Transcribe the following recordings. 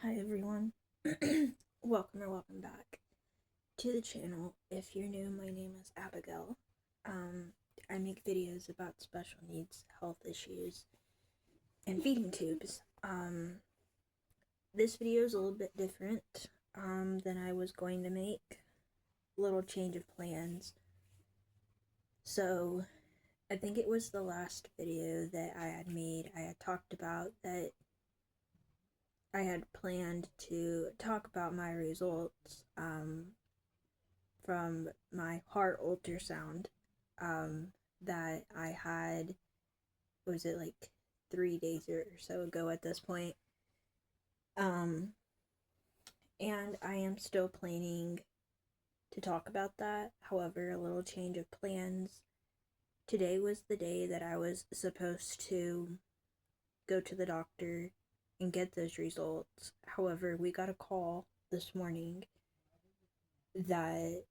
Hi everyone. Welcome back to the channel. If you're new, my name is Abigail. I make videos about special needs, health issues, and feeding tubes. This video is a little bit different than I was going to make. Little change of plans. So, I think it was the last video that I had made. I had talked about that I had planned to talk about my results from my heart ultrasound that I had, was it like 3 days or so ago at this point. And I am still planning to talk about that. However, a little change of plans. Today was the day that I was supposed to go to the doctor and get those results. However, we got a call this morning that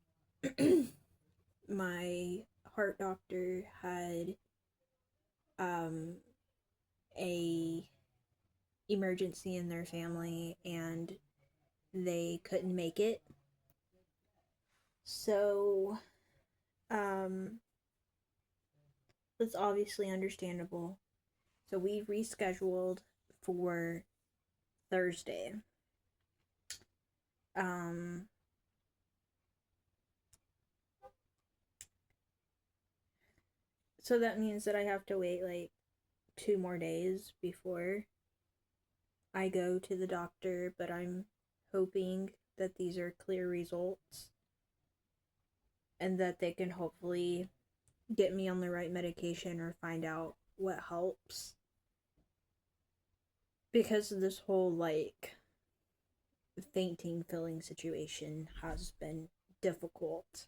my heart doctor had a emergency in their family and they couldn't make it. So it's obviously understandable. So we rescheduled for Thursday. So that means that I have to wait like 2 more days before I go to the doctor, but I'm hoping that these are clear results and that they can hopefully get me on the right medication or find out what helps. Because this whole like fainting filling situation has been difficult.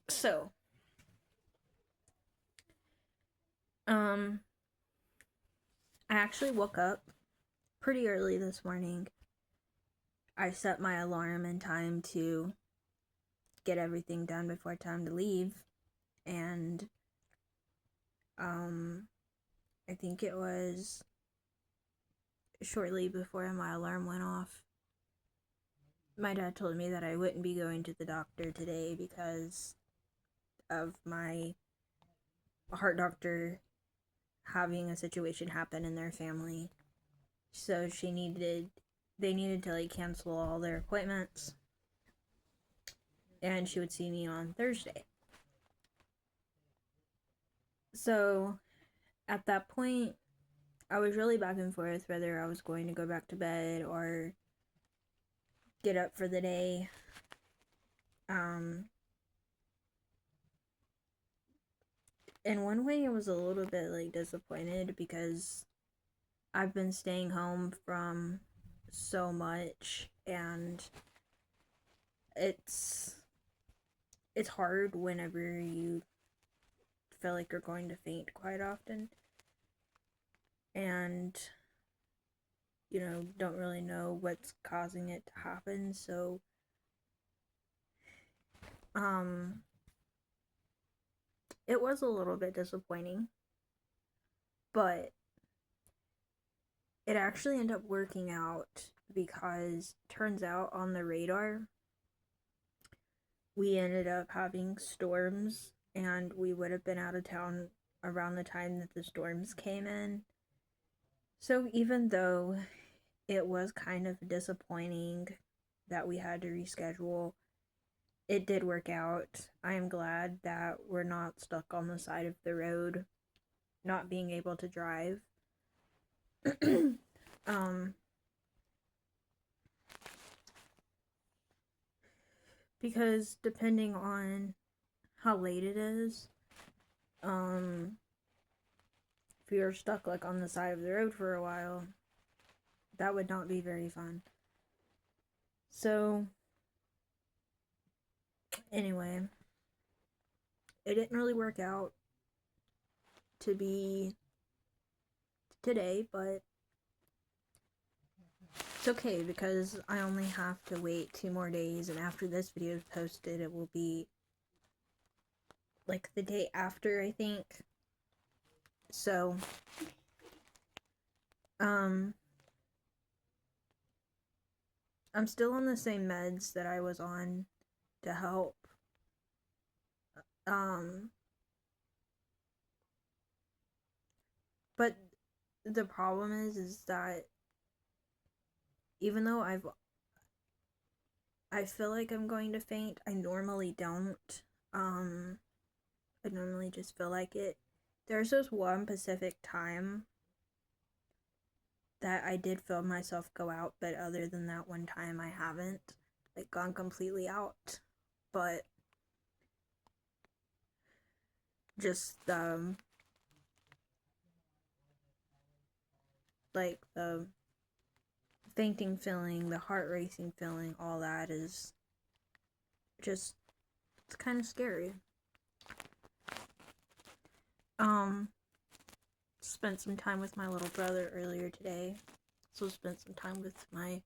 So I actually woke up pretty early this morning. I set my alarm in time to get everything done before time to leave, and I think it was shortly before my alarm went off. My dad told me that I wouldn't be going to the doctor today because of my heart doctor having a situation happen in their family. So they needed to like cancel all their appointments, and she would see me on Thursday. So at that point, I was really back and forth whether I was going to go back to bed or get up for the day. In one way, I was a little bit like disappointed because I've been staying home from so much, and it's hard whenever you feel like you're going to faint quite often and don't really know what's causing it to happen. So it was a little bit disappointing, but it actually ended up working out because turns out on the radar we ended up having storms, and we would have been out of town around the time that the storms came in. So even though it was kind of disappointing that we had to reschedule, it did work out. I am glad that we're not stuck on the side of the road, not being able to drive. Because depending on how late it is, if you're stuck like on the side of the road for a while, that would not be very fun. So anyway, it didn't really work out to be today, but it's okay because I only have to wait 2 more days, and after this video is posted, it will be like the day after, I think. So Um, I'm still on the same meds that I was on to help. Um, but the problem is that even though I feel like I'm going to faint, I normally don't. I normally just feel like it. There's this one specific time that I did feel myself go out, but other than that one time, I haven't like gone completely out. But just like the fainting feeling, the heart racing feeling, all that is just, it's kind of scary. Spent some time with my little brother earlier today. So spent some time with my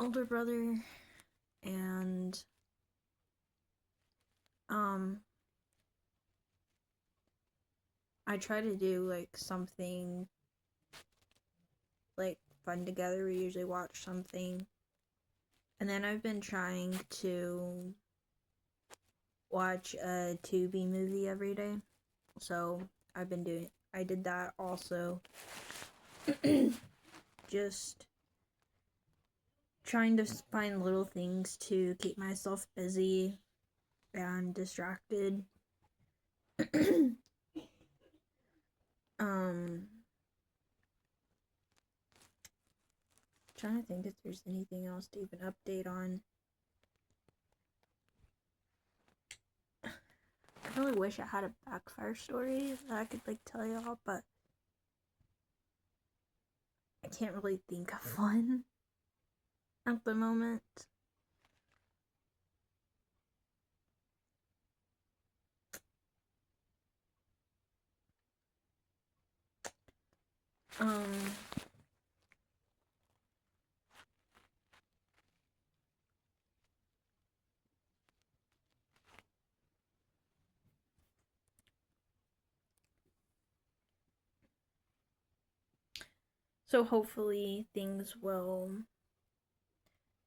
older brother, and I try to do like something like fun together. We usually watch something. And then I've been trying to watch a Tubi movie every day. So I did that also. Just trying to find little things to keep myself busy and distracted. Trying to think if there's anything else to even update on. I really wish I had a backfire story that I could like tell y'all, but I can't really think of one at the moment. So hopefully things will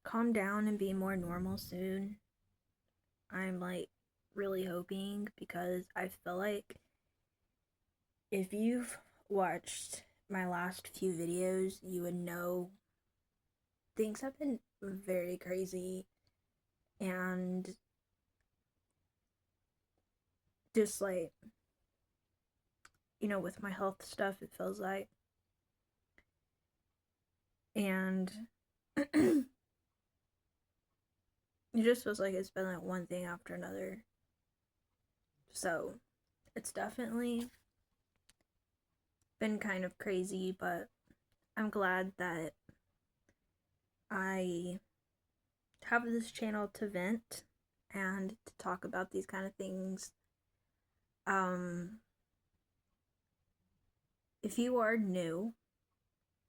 calm down and be more normal soon. I'm like really hoping, because I feel like if you've watched my last few videos, you would know things have been very crazy, and just like, with my health stuff, it feels like. And it just feels like it's been like one thing after another. So it's definitely been kind of crazy, but I'm glad that I have this channel to vent and to talk about these kind of things. If you are new,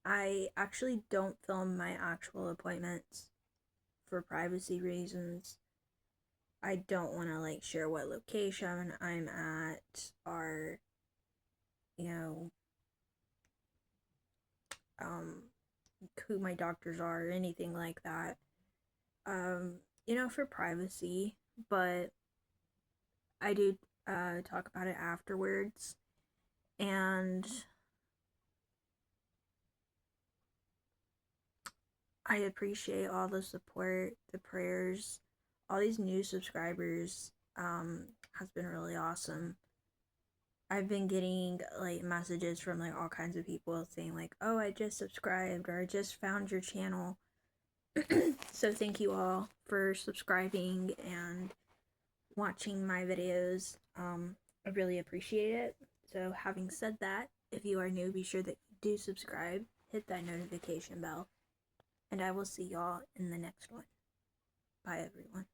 I actually don't film my actual appointments for privacy reasons. I don't want to like share what location I'm at, or who my doctors are, or anything like that. For privacy, but I do talk about it afterwards. And I appreciate all the support, the prayers, all these new subscribers. Has been really awesome. I've been getting like messages from like all kinds of people saying like, "Oh, I just subscribed," or "I just found your channel." So thank you all for subscribing and watching my videos. I really appreciate it. So having said that, if you are new, be sure that you do subscribe, hit that notification bell, and I will see y'all in the next one. Bye, everyone.